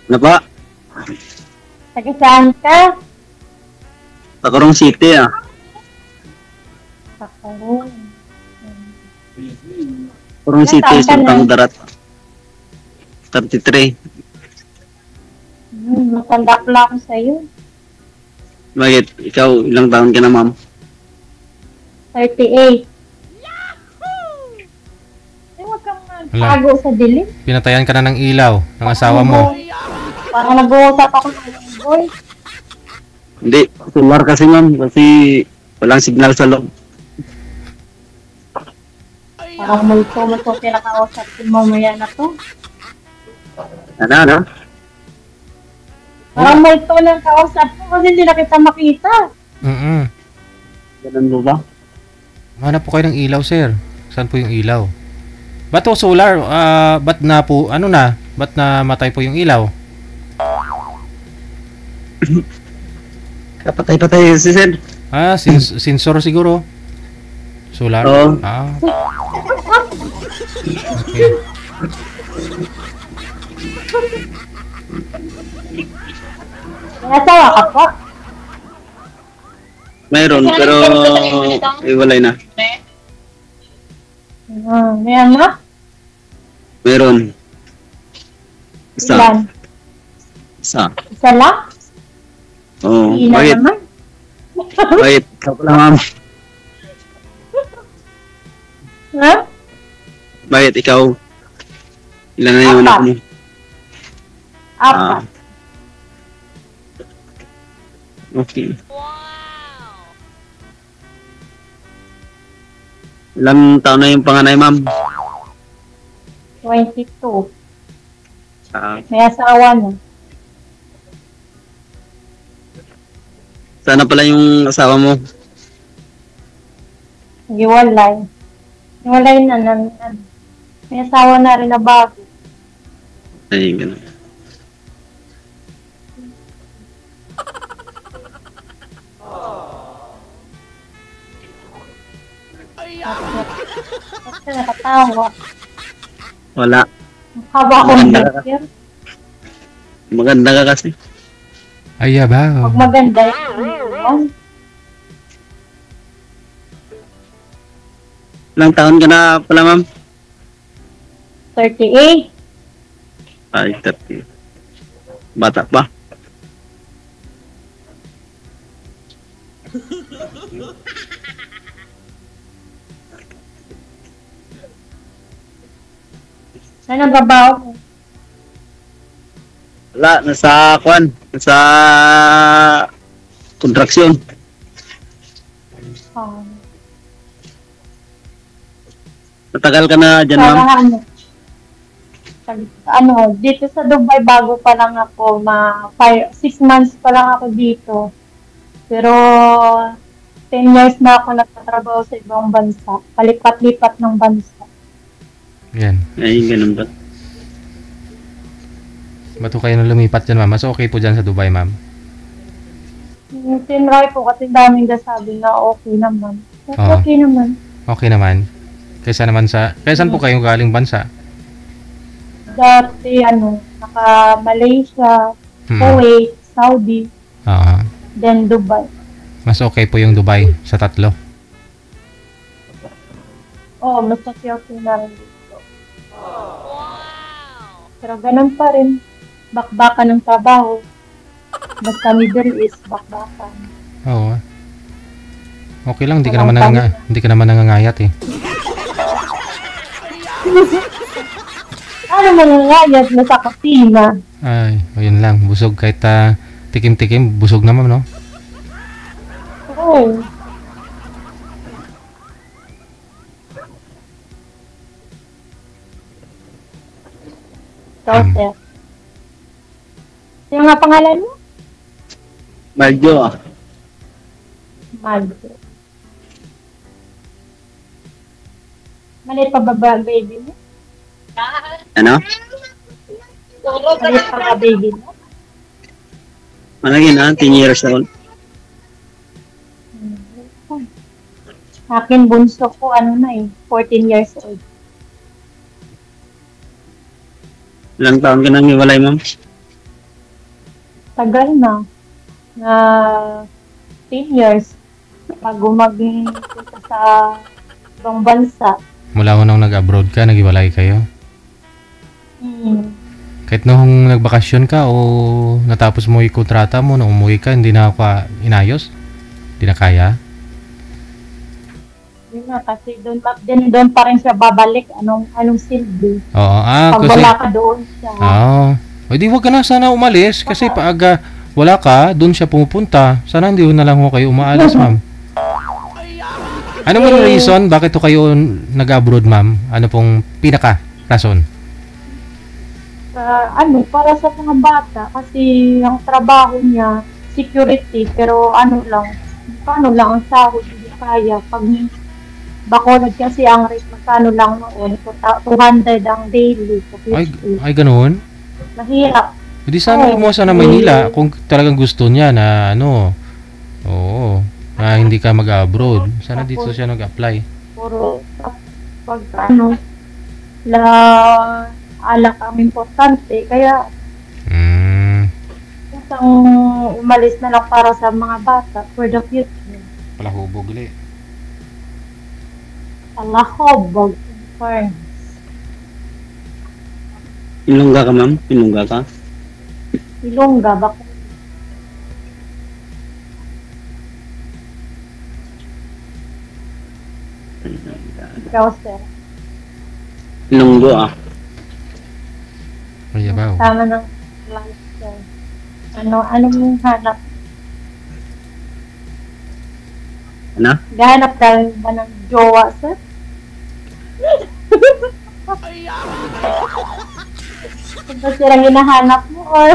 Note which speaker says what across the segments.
Speaker 1: Ano ba?
Speaker 2: Taga saan ka?
Speaker 1: Tacorong City ah.
Speaker 2: Takarong.
Speaker 1: Tacorong
Speaker 2: Ilang
Speaker 1: City,
Speaker 2: taon ka
Speaker 1: Sultang
Speaker 2: na?
Speaker 1: Darat. 33.
Speaker 2: Matanda pala ako sa'yo.
Speaker 1: Bakit? Ikaw, ilang taon ka na, ma'am?
Speaker 2: 38. Huwag kang magtago sa dilim.
Speaker 3: Pinatayan ka na ng ilaw ng asawa mo.
Speaker 2: Parang nag-uusap ako ng boy.
Speaker 1: Hindi, solar kasi, ma'am. Kasi walang signal sa loob.
Speaker 2: Parang multo mo ito pinakausap ko mamaya na to.
Speaker 1: Ano?
Speaker 2: Parang multo ng kausap ko kasi hindi na kita makita.
Speaker 1: Ganun mo ba?
Speaker 3: Hanap po kayo ng ilaw, sir. Saan po yung ilaw? Ba't po solar? Ba't na po, ano na? Ba't na matay po yung ilaw?
Speaker 1: Kapatay-patay si Sir.
Speaker 3: Sensor siguro. Solar?
Speaker 1: Oo.
Speaker 3: Okay.
Speaker 2: May asawa ka po?
Speaker 1: Mayroon, pero iwalay na.
Speaker 2: May anak?
Speaker 1: Mayroon.
Speaker 2: Ilan?
Speaker 1: Isa.
Speaker 2: Isa lang?
Speaker 1: Oo.
Speaker 2: Ilan
Speaker 1: Bakit?
Speaker 2: naman?
Speaker 1: Bakit? Ikaw pala, ma'am.
Speaker 2: Ha?
Speaker 1: Bakit? Ikaw? Ilan na yung anak mo?
Speaker 2: Apat.
Speaker 1: Okay. Ilang taon na yung panganay, ma'am?
Speaker 2: 22.
Speaker 1: Ah,
Speaker 2: May asawa na.
Speaker 1: sana pala yung asawa mo.
Speaker 2: Hiwalay. Hiwalay na. May asawa na rin na bago.
Speaker 1: Ay, ganun.
Speaker 2: Kasi nakatawa.
Speaker 1: Wala.
Speaker 2: Haba akong
Speaker 1: Maganda ka.
Speaker 2: picture.
Speaker 1: Maganda ka kasi.
Speaker 3: Ay, ba?
Speaker 2: Pag maganda yun.
Speaker 1: Ilang taon ka na pala, ma'am?
Speaker 2: 38.
Speaker 1: Ay, 30. Bata pa.
Speaker 2: Saan nagbabaw ko?
Speaker 1: Wala, nasa kwan. Nasa kontraksyon. Matagal ka na dyan, ma'am?
Speaker 2: Dito sa Dubai, bago pa lang ako, 6 months pa lang ako dito. Pero, 10 years na ako nagtatrabaho sa ibang bansa. Palipat-lipat ng bansa.
Speaker 3: Yan.
Speaker 1: Ay, ganun ba?
Speaker 3: Ba't kayo na lumipat dyan, ma'am? Mas okay po dyan sa Dubai, ma'am.
Speaker 2: Tinry po kasi daming nasabi na okay naman.
Speaker 3: Oo.
Speaker 2: Okay naman.
Speaker 3: Okay naman. Kaysa naman sa... Kaysan po kayong galing bansa?
Speaker 2: Dati, naka Malaysia, Kuwait, Saudi,
Speaker 3: Oo.
Speaker 2: then Dubai.
Speaker 3: Mas okay po yung Dubai sa tatlo.
Speaker 2: Oo, mas okay na rin dito. Pero ganun pa rin. Bakbakan ng trabaho. Basta Middle East, bakbakan.
Speaker 3: Oo. Okay lang, hindi ka naman nangangayat eh.
Speaker 2: Ano mangangayat na sa kusina?
Speaker 3: Ay, ayun lang. Busog kahit tikim-tikim, busog naman, no?
Speaker 2: Oo. So, sir. Sino nga pangalan mo?
Speaker 1: Marjo,
Speaker 2: Marjo. Maliit pa ba baby mo?
Speaker 1: Ano?
Speaker 2: Maliit pa ba baby mo?
Speaker 1: Malagi na, 10 years old.
Speaker 2: Akin bunso ko, 14 years old.
Speaker 1: Ilang taon ka nang iwalay, ma'am?
Speaker 2: tagal na 10 years bago magpunta sa ibang bansa.
Speaker 3: Mula ko nung nag-abroad ka, nag-iwalay kayo? Kahit nung nagbakasyon ka o natapos mo yung kontrata mo, nung umuwi ka, hindi na ka inayos? Hindi na kaya?
Speaker 2: Yun na, kasi doon pa rin siya babalik. Anong silbi?
Speaker 3: Oo,
Speaker 2: Pag
Speaker 3: kasi...
Speaker 2: wala ka doon siya.
Speaker 3: Oo. O di wag ka na sana umalis kasi pag wala ka, doon siya pumupunta. Sana hindi na lang ho kayo umaalis, ma'am. Ano mo yung reason? Bakit ho kayo nag-abroad, ma'am? Ano pong pinaka-rason?
Speaker 2: Para sa mga bata. Kasi ang trabaho niya, security. Pero paano lang ang sahod, hindi kaya. Pag Bacolod kasi ang rate, magkano lang noon, 200 ang daily.
Speaker 3: Ay, ganoon?
Speaker 2: Mahirap.
Speaker 3: Hindi sana lumuwas na Maynila kung talagang gusto niya na oo, na hindi ka mag-abroad. Sana dito siya nag-apply.
Speaker 2: Puro pag alak ang importante. Kaya isang umalis na lang para sa mga bata for the future.
Speaker 3: Palahubog ulit.
Speaker 2: Palahubog.
Speaker 1: Ilongga ka, ma'am? Ilongga ka?
Speaker 2: Ilongga ba? Ikaw, sir.
Speaker 1: Ilonggo,
Speaker 3: Ay, yabaw.
Speaker 2: Tama ng life, sir. Ano mong hanap?
Speaker 1: Ano?
Speaker 2: Gahanap ka ba ng jowa, sir? Kung ba sila hinahanap mo or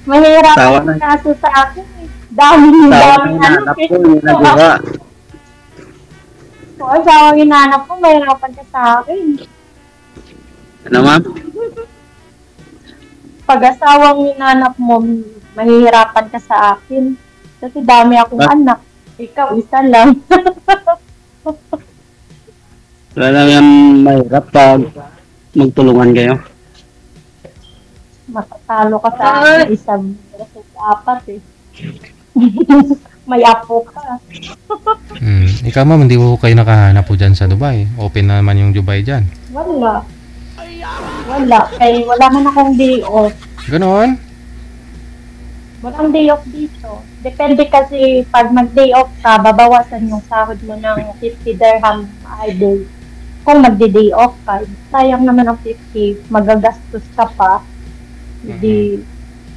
Speaker 2: mahirap
Speaker 1: Tawa
Speaker 2: ang
Speaker 1: na.
Speaker 2: kaso sa akin eh. Daming
Speaker 1: Hinahanap ko, yung nagawa.
Speaker 2: Kung asawang hinahanap mo, mahirapan ka sa akin.
Speaker 1: Ano, ma'am?
Speaker 2: Pag asawang hinahanap mo, mahihirapan ka sa akin. Kasi dami akong anak. Ikaw, isa lang.
Speaker 1: Wala lang yan mahirap pag magtulungan kayo.
Speaker 2: Matatalo ka sa akin. Isang apat eh. May apo ka.
Speaker 3: Ikaw, ma'am, hindi po kayo nakahanap po dyan sa Dubai. Open na naman yung Dubai dyan.
Speaker 2: Wala. Kaya wala man akong day off.
Speaker 3: Ganon?
Speaker 2: Walang day off dito. Depende kasi pag mag-day off ka, babawasan yung sahod mo ng 50 dirham a day. Kung magdi-day off ka, sayang naman ang 50, magagastos ka pa. Hindi,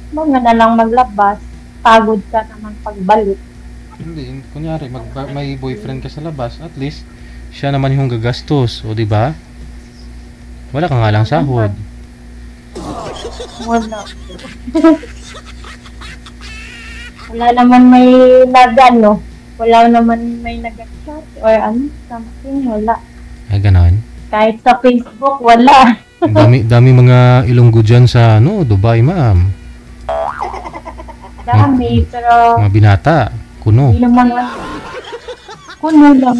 Speaker 2: mga na lang maglabas, pagod ka naman pagbalik.
Speaker 3: Hindi, kunyari, may boyfriend ka sa labas, at least, siya naman yung gagastos, o di ba? Wala ka nga lang sahod.
Speaker 2: Wala. Wala naman may wala naman may nag-chat or something, wala.
Speaker 3: Ay, ganon.
Speaker 2: Kahit sa Facebook, wala.
Speaker 3: Dami mga Ilonggo dyan sa, Dubai, ma'am.
Speaker 2: Dami, pero
Speaker 3: Mga binata, kuno.
Speaker 2: hindi naman kuno lang.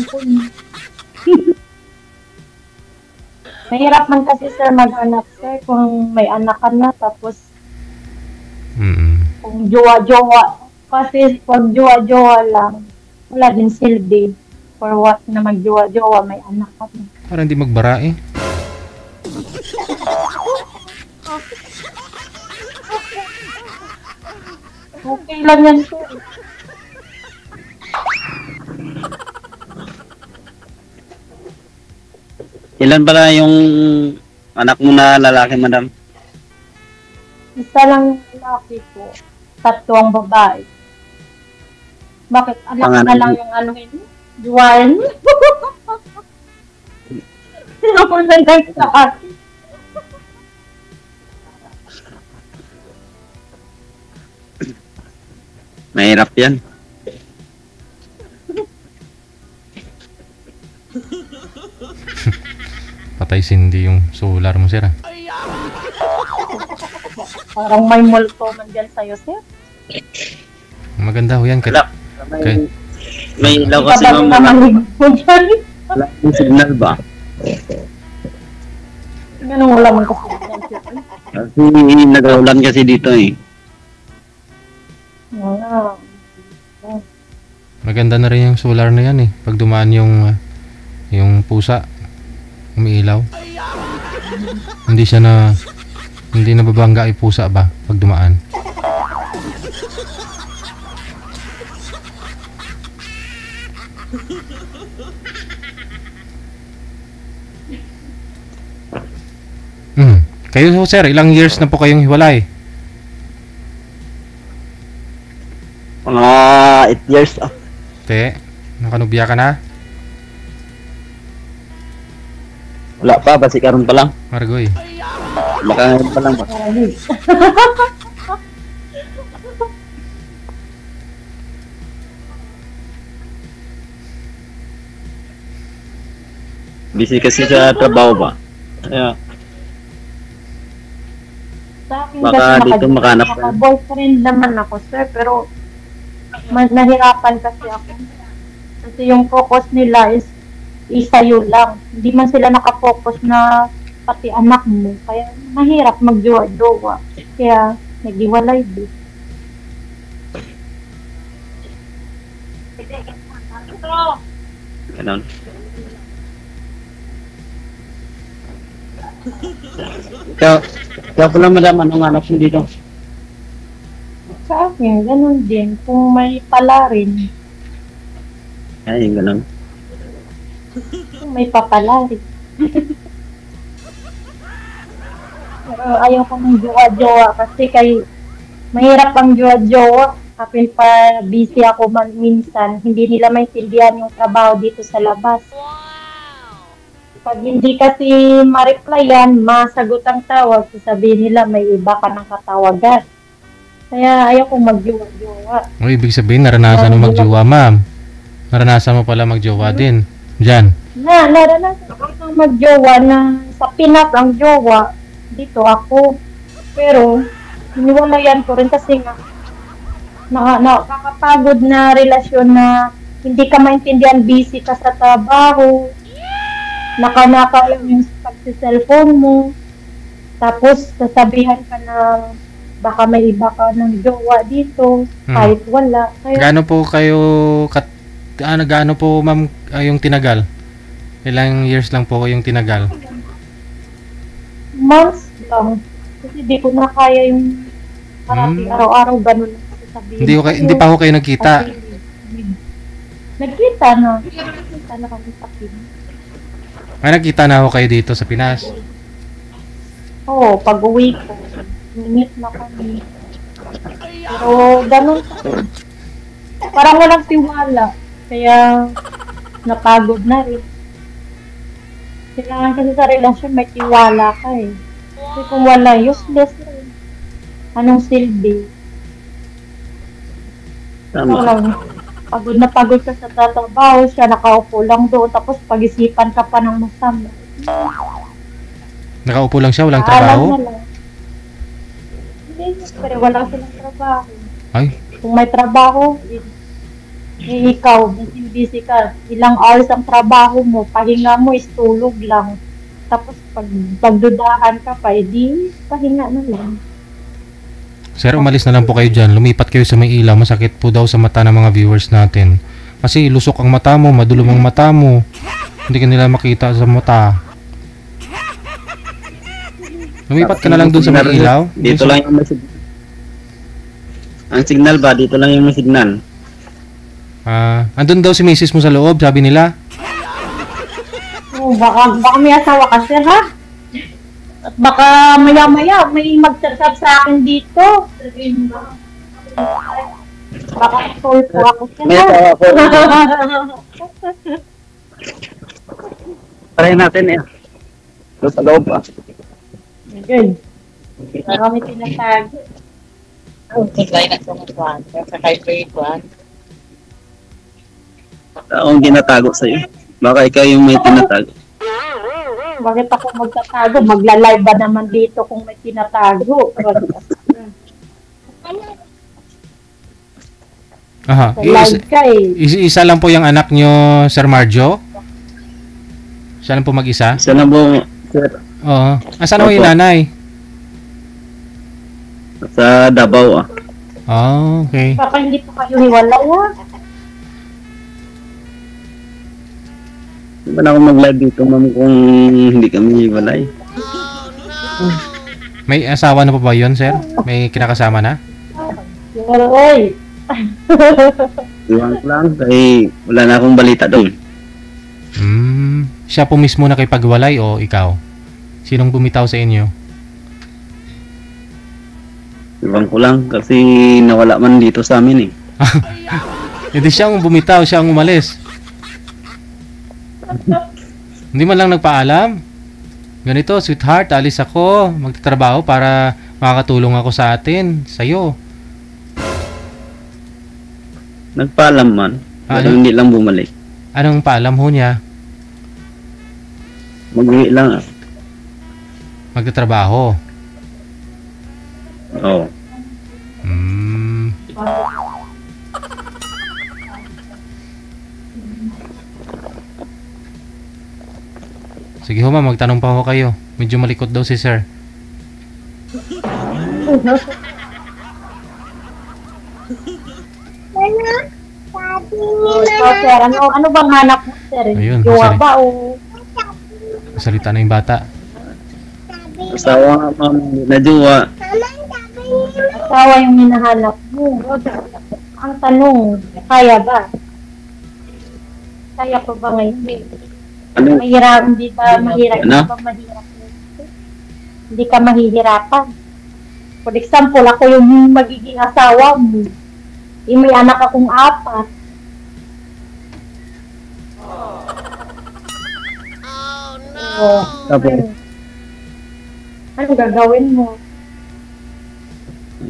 Speaker 2: Mahirap man kasi sir mag-anak sir kung may anak ka na tapos kung jowa-jowa. Kasi pag jowa-jowa lang, wala din silbi. For what na mag-jowa-jowa, may anak ka na.
Speaker 3: Para hindi magbara eh.
Speaker 2: Okay lang yan sir.
Speaker 1: Ilan pala yung anak mo na lalaki, madam?
Speaker 2: Isa lang yung lalaki ko, 3 ang babae. Bakit? Anak ko na lang yung anuhin mo? Juwan? Sino ko na lang sa akin?
Speaker 1: Mahirap yan.
Speaker 3: Patay sindi yung solar mo, sir.
Speaker 2: Parang may multo man dyan sa'yo, sir.
Speaker 3: Maganda ho yan.
Speaker 1: Wala.
Speaker 3: Okay.
Speaker 1: May ilaw kasi,
Speaker 2: Kapag
Speaker 1: ma'am.
Speaker 2: namalig mo dyan.
Speaker 1: Wala yung signal ba?
Speaker 2: Ganun wala man kasi dyan, sir.
Speaker 1: Kasi nag-aulan kasi dito eh.
Speaker 2: Ah,
Speaker 3: Maganda na rin yung solar na yan eh. Pag dumaan yung pusa, umiilaw. Hindi na babangga yung pusa ba pag dumaan. Kayo sir, ilang years na po kayong hiwalay?
Speaker 1: Mga 8 years.
Speaker 3: Te, nakanubya ka na?
Speaker 1: Wala pa, basi karon pa lang.
Speaker 3: Margoy.
Speaker 1: Baka ngayon pa lang ba? Busy kasi sa trabaho ba? Kaya,
Speaker 2: Sa akin
Speaker 1: Baka
Speaker 2: kasi
Speaker 1: dito makanap ka.
Speaker 2: naka-boyfriend naman ako, sir, pero nahirapan kasi ako. Kasi yung focus nila is isayo lang. Hindi man sila nakafocus na pati anak mo. Kaya mahirap magjowa-jowa. Kaya naghiwalay din.
Speaker 1: ganun. Kaya pala madam, anong anak mo dito?
Speaker 2: Sa akin, ganun din. Kung may pala rin,
Speaker 1: Ay, yung ganun.
Speaker 2: kung may papala rin. Pero ayaw ko ng jowa-jowa kasi mahirap ang jowa-jowa. Kapin pa busy ako minsan, hindi nila maintindihan yung trabaho dito sa labas. Pag hindi kasi ma-replyan, masagot ang tawag, sasabihin nila may iba ka ng katawagan. Kaya ayaw kong magjowa-jowa.
Speaker 3: O, ibig sabihin, naranasan mo magjowa, ma'am. Naranasan mo pala magjowa din. Diyan.
Speaker 2: Naranasan ko ng magjowa na sa Pinas ang jowa. Dito ako. Pero, iniwalayan ko rin kasi nga, nakakapagod na relasyon na hindi ka maintindihan, busy ka sa trabaho. Nakanaka lang yung pagsi-cellphone mo. Tapos, sasabihan ka na baka may iba ka ng jowa dito, kahit wala. Kaya,
Speaker 3: Gaano po kayo, gaano po ma'am yung tinagal? Ilang years lang po yung tinagal?
Speaker 2: months lang. Kasi di ko na kaya yung parati araw-araw ganun lang sasabihin.
Speaker 3: Hindi pa ako kayo nagkita.
Speaker 2: Nagkita na. Nagkita na kami sa Pinas.
Speaker 3: Ay, nagkita na ako kayo dito sa Pinas.
Speaker 2: Oo, pag uwi ko, minit na kami. Pero ganun. Parang walang tiwala. Kaya napagod na rin. Kailangan kasi sa relasyon may tiwala ka eh. Kasi kung wala, useless rin. Anong silbi?
Speaker 1: Tama.
Speaker 2: Lang, pagod ka sa tatrabaho, siya nakaupo lang doon, tapos pag-isipan ka pa ng masama.
Speaker 3: Nakaupo lang siya, walang
Speaker 2: Alam
Speaker 3: trabaho?
Speaker 2: na lang. Hindi, pero wala silang trabaho.
Speaker 3: Ay,
Speaker 2: Kung may trabaho, ikaw, busy ka, ilang hours ang trabaho mo, pahinga mo is tulog lang. Tapos pag pagdudahan ka pa, edi pahinga na lang.
Speaker 3: sir, umalis na lang po kayo dyan. Lumipat kayo sa may ilaw. Masakit po daw sa mata ng mga viewers natin. Kasi lusok ang mata mo, madulong ang mata mo. Hindi ka nila makita sa mata. Lumipat ka na lang dun sa may ilaw.
Speaker 1: Dito lang yung may signal. Ang signal ba? Dito lang yung may signal.
Speaker 3: Andun daw si misis mo sa loob, sabi nila.
Speaker 2: Oh, baka may asawa ka, sir, ha? At baka maya-maya may magsasab sa akin dito. Baka tol po ako, sir,
Speaker 1: May
Speaker 2: ha?
Speaker 1: asawa ko. Try natin eh. Doon sa loob ah.
Speaker 2: Good. Baka may tinatago.
Speaker 4: Lain na sa mga kwan. Sa kay kwan.
Speaker 1: Taong ginatago sa'yo. Baka ikaw yung may tinatago.
Speaker 2: Bakit ako magtatago? Magla-live ba naman dito kung may tinatago?
Speaker 3: Aha.
Speaker 2: Sa live ka eh.
Speaker 3: Isa lang po yung anak nyo, Sir Marjo? Siya lang po mag-isa?
Speaker 1: Isa lang po, sir,
Speaker 3: Oo. Asan ho yung nanay?
Speaker 1: sa Davao ah.
Speaker 3: Oh, okay.
Speaker 2: Baka hindi po kayo hiwalay ha.
Speaker 1: Di ba na ako mag-live dito, ma'am, kung hindi kami hiwalay?
Speaker 3: May asawa na po ba yun, sir? May kinakasama na?
Speaker 2: Oy.
Speaker 1: Iwan ko lang, kaya wala na akong balita doon.
Speaker 3: Siya po mismo na kay pagwalay o ikaw? Sinong bumitaw sa inyo?
Speaker 1: Iwan ko lang, kasi nawala man dito sa amin eh.
Speaker 3: Hindi siya ang bumitaw, siya ang umalis. Hindi man lang nagpaalam. Ganito, sweetheart, alis ako. Magtatrabaho para makakatulong ako sa atin, sa'yo.
Speaker 1: Nagpaalam man, pero
Speaker 3: Ano?
Speaker 1: hindi lang bumalik.
Speaker 3: Anong paalam ho niya?
Speaker 1: Mag-uwi lang ah.
Speaker 3: Magtatrabaho.
Speaker 1: Oo.
Speaker 3: Sige ho ma'am, magtanong pa ho kayo. Medyo malikot daw si sir.
Speaker 2: So, sir, ano bang hanap mo, sir?
Speaker 3: Ayun,
Speaker 2: Jowa
Speaker 3: sorry.
Speaker 2: ba o
Speaker 3: Salita na yung bata.
Speaker 1: Asawa nga, ma'am, hindi na jowa.
Speaker 2: asawa yung hinahanap mo? Ang tanong, kaya ba? Kaya pa ba ngayon?
Speaker 1: Ano?
Speaker 2: Mahirap, hindi ba mahirap?
Speaker 1: Ano?
Speaker 2: Hindi ba mahirap? Hindi ka mahihirapan. For example, ako yung magiging asawa mo. May anak akong 4. Oh,
Speaker 1: Tapos,
Speaker 2: anong gagawin mo?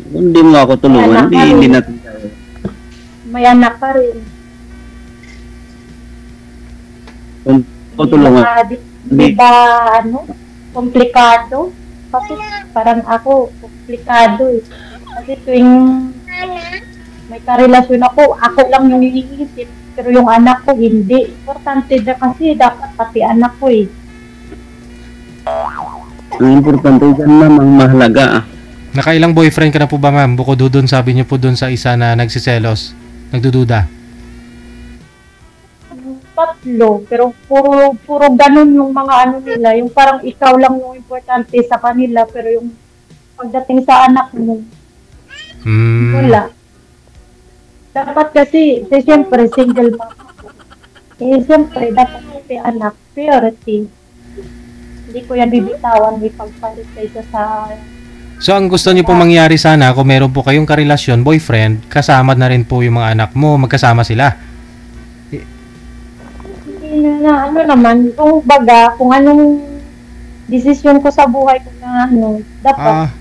Speaker 1: kung hindi mo ako tulungan,
Speaker 2: Anak ka
Speaker 1: hindi
Speaker 2: rin.
Speaker 1: natin tayo.
Speaker 2: May anak ka rin.
Speaker 1: Kung ako tulungan,
Speaker 2: Di ba, komplikado? Kasi parang ako, komplikado eh. Kasi tuwing may karelasyon ako lang yung iniisip. Pero yung anak ko, hindi. Importante na kasi dapat pati anak ko eh.
Speaker 1: ang importante dyan, ma'am, ang mahalaga ah.
Speaker 3: Nakailang boyfriend ka na po ba ma'am? Bukod doon, sabi niyo po doon sa isa na nagsiselos. Nagdududa.
Speaker 2: 3, pero puro ganun yung mga ano nila. Yung parang ikaw lang yung importante sa kanila. Pero yung pagdating sa anak mo, wala. Dapat kasi siyempre, single mom ako. Siyempre, dapat kasi anak, priority. Hindi ko yan bibitawan, may pagpalit kaysa sa...
Speaker 3: So ang gusto niyo pong mangyari sana, kung meron po kayong karelasyon, boyfriend, kasama na rin po yung mga anak mo, magkasama sila.
Speaker 2: Hindi na, naman, kung baga, kung anong desisyon ko sa buhay ko na dapat,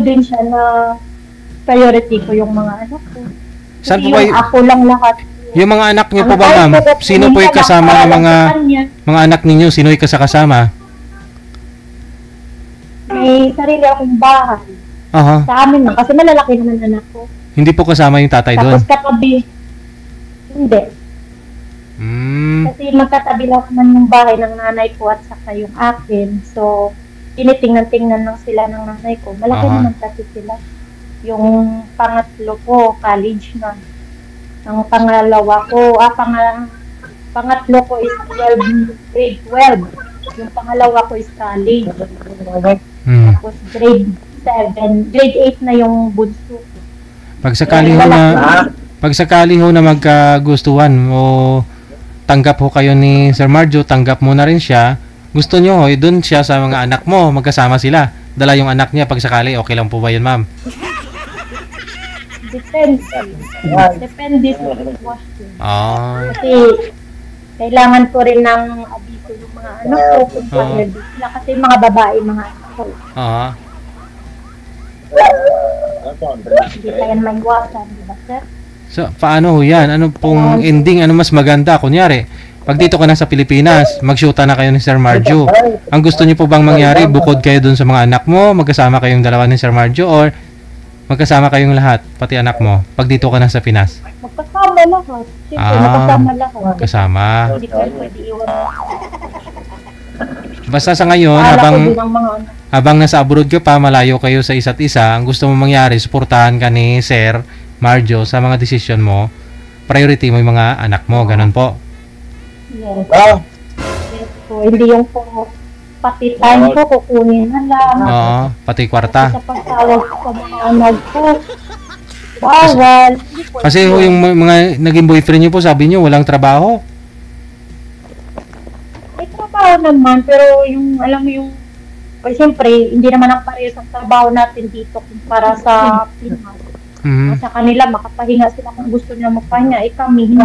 Speaker 2: din siya na priority ko yung mga anak ko.
Speaker 3: Saan po
Speaker 2: Hindi
Speaker 3: ba
Speaker 2: yung ako lang lahat.
Speaker 3: yung mga anak niyo po ba ma'am? Sino po yung kasama ng mga anak ninyo? Sino yung kasama?
Speaker 2: May sarili akong bahay.
Speaker 3: Aha.
Speaker 2: Sa amin lang, kasi malalaki naman anak ko.
Speaker 3: Hindi po kasama yung tatay doon.
Speaker 2: Tapos katabi, hindi. Kasi magkatabi lang naman yung bahay ng nanay ko at saka yung akin. So, tinitingnan-tingnan lang sila ng nanay ko. Malaki
Speaker 3: Aha.
Speaker 2: naman kasi sila. Yung pangatlo ko, college na. Ang pangalawa ko, pangatlo ko is grade 12. Yung pangalawa ko is college. Tapos grade 7, grade 8 na yung bunso.
Speaker 3: Pag sakali ho na magkagustuhan o tanggap ho kayo ni Sir Marjo, tanggap mo na rin siya. Gusto nyo ho, doon siya sa mga anak mo, magkasama sila. Dala yung anak niya pag sakali, okay lang po ba yun, ma'am?
Speaker 2: Depende. Depende sa sitwasyon. Kasi kailangan ko rin ng abiso yung mga anak ko kung pwede sila. Kasi mga babae, mga anak ko. Hindi kaya maiwasan, di ba, sir?
Speaker 3: So, paano ho yan? Ano pong ending? Ano mas maganda? Kunyari, pag dito ka na sa Pilipinas, mag-shoota na kayo ni Sir Marjo. Ang gusto niyo po bang mangyari, bukod kayo dun sa mga anak mo, magkasama kayong dalawa ni Sir Marjo, or magkasama kayong lahat, pati anak mo, pag dito ka na sa Pinas?
Speaker 2: Magkasama lahat. Siyempre, magkasama lahat.
Speaker 3: Kasama.
Speaker 2: Hindi ko pwede iwan.
Speaker 3: Basta sa ngayon,
Speaker 2: Alam ko din ang mga anak.
Speaker 3: habang nasa abroad ka pa, malayo kayo sa isa't isa, ang gusto mo mangyari, suportahan ka ni Sir Marjo sa mga desisyon mo. Priority mo yung mga anak mo, ganun po.
Speaker 2: Yes.
Speaker 5: Ah,
Speaker 2: Yes po. Hindi yung po pati time ko kukunin na lang.
Speaker 3: Oo, pati kwarta.
Speaker 2: Sa pagtawag ko sa mga anak ko. Bawal. Hindi po
Speaker 3: Kasi ho, yung mga naging boyfriend niyo po, sabi niyo walang trabaho.
Speaker 2: may trabaho naman, pero yung, alam mo yung, siyempre, hindi naman ang parehas ang trabaho natin dito kumpara sa Pinas.
Speaker 3: Mhm.
Speaker 2: Sa kanila, makapahinga sila kung gusto nila magpahinga. Kami, hindi.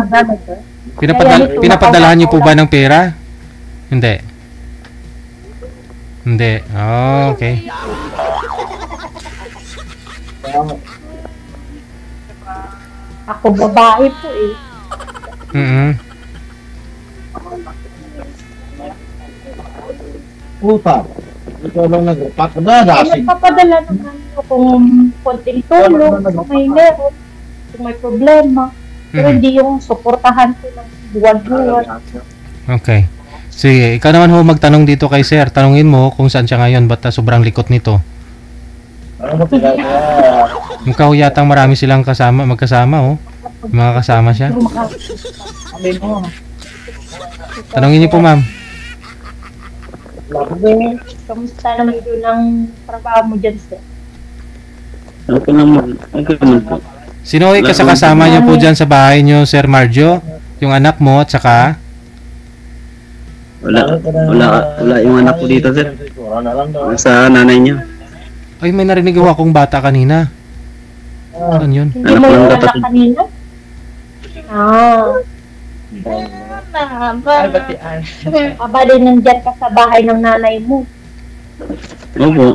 Speaker 3: Pinapadalahan niyo po ba ng pera? Hindi. Hindi. Oh, okay.
Speaker 2: Ako, babae po eh.
Speaker 3: Mhm.
Speaker 5: puta. Ikaw lang nagpapak na,
Speaker 2: Ay,
Speaker 5: rasig.
Speaker 2: nagpapadala naman ako kung konting tulong, kung may meron, kung may problema. Pero
Speaker 3: Mhm.
Speaker 2: hindi yung suportahan ko ng buwan-buwan.
Speaker 3: Okay. Sige, ikaw naman ho magtanong dito kay Sir. Tanungin mo kung saan siya ngayon, ba't sobrang likot nito.
Speaker 5: Ano ba talaga?
Speaker 3: Mukha ho yatang marami silang magkasama oh. Mga kasama siya.
Speaker 5: Kami mo.
Speaker 3: Tanungin niyo po, ma'am.
Speaker 2: Kamusta naman doon ang trabaho mo dyan, sir?
Speaker 1: Okay naman. Okay naman po.
Speaker 3: Sino ho kasama niyo po dyan sa bahay niyo, Sir Marjo? Yung anak mo at saka?
Speaker 1: Wala yung anak ko dito, sir.
Speaker 5: Wala na lang daw.
Speaker 1: Sa nanay niya.
Speaker 3: Ay, may narinig ako akong bata kanina. Saan yun?
Speaker 2: Hindi
Speaker 1: Anak
Speaker 2: mo
Speaker 1: ko lang
Speaker 2: yung
Speaker 1: dapat.
Speaker 2: anak kanina? Aba din nandyan ka sa bahay ng nanay mo.
Speaker 1: Opo.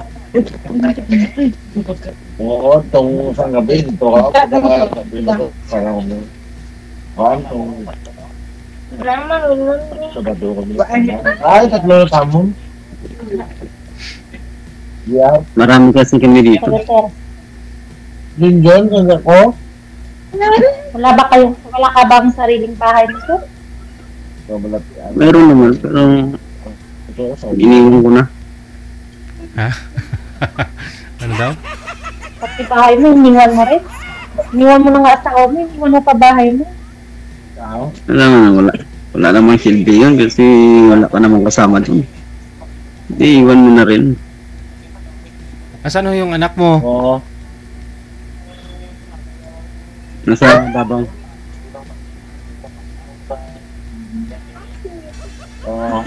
Speaker 5: Oo, itong sa gabi, ito ka. Gabi na ito. Parang ano. Itong Sabado kami. Ay, tatlo na tamon. Yeah.
Speaker 1: Marami kasi kami dito.
Speaker 2: Sige, sir.
Speaker 5: Linjon, ang ako.
Speaker 2: Wala ka bang sariling bahay mo, sir?
Speaker 1: Meron naman, pero iniwan ko na.
Speaker 3: Ha? Ano daw?
Speaker 2: Pati bahay mo, iniwan mo rin. Iniwan mo na nga asawa mo, iniwan mo pa bahay mo.
Speaker 1: Wala naman, wala namang silbi yun kasi wala ka namang kasama dun. Hindi, iwan mo na rin.
Speaker 3: Asan ho yung anak mo?
Speaker 5: Oo.
Speaker 1: Nasa Davao.
Speaker 5: Oo.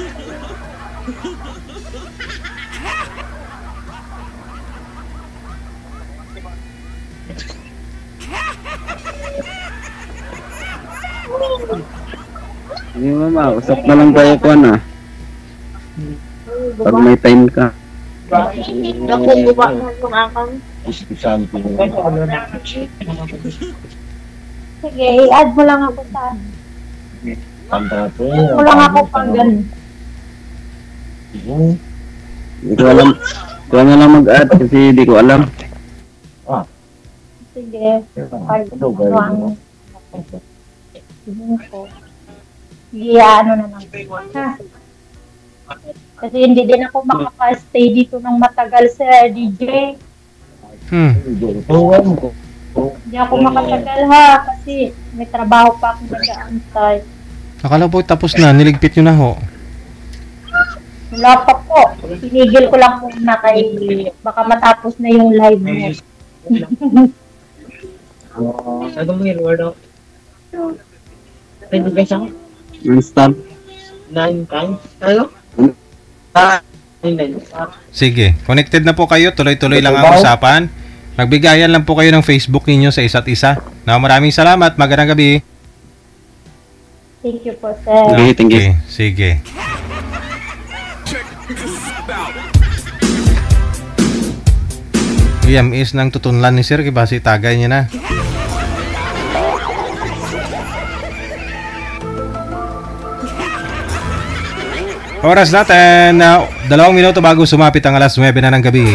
Speaker 1: Hindi mama, usap na lang tayo ko na. Pag may time ka.
Speaker 4: Nakukuha na itong akang.
Speaker 5: Ispisan ko.
Speaker 2: Sige, i-add mo lang ako sa
Speaker 5: Tanda ko.
Speaker 2: i-add mo lang ako pang ganun.
Speaker 1: Hindi ko alam. Ikaw na lang mag-add kasi hindi ko alam.
Speaker 2: Sige, pag ano ang sige ko. Sige, ano na lang. Ha? Kasi hindi din ako makaka-stay dito ng matagal sa DJ. Hindi ako makatagal ha, kasi may trabaho pa akong nag-aantay.
Speaker 3: Akala po tapos na, niligpit nyo na ho.
Speaker 2: Wala pa po. Pinigil ko lang muna kay baka matapos na yung live mo.
Speaker 4: Sabi mo yung word of. Pwede ba siya?
Speaker 1: Instant.
Speaker 4: 9 times? Ano? 9
Speaker 3: Sige, connected na po kayo. Tuloy-tuloy lang ang usapan. Magbigayan lang po kayo ng Facebook ninyo sa isa't isa. Na maraming salamat. Magandang gabi.
Speaker 2: Thank you po, sir.
Speaker 1: Okay, thank you.
Speaker 3: Okay, sige. EMS nang tutunlan ni Sir, kibasi tagay niya na. Oras natin na 2 minuto bago sumapit ang alas 9 na ng gabi.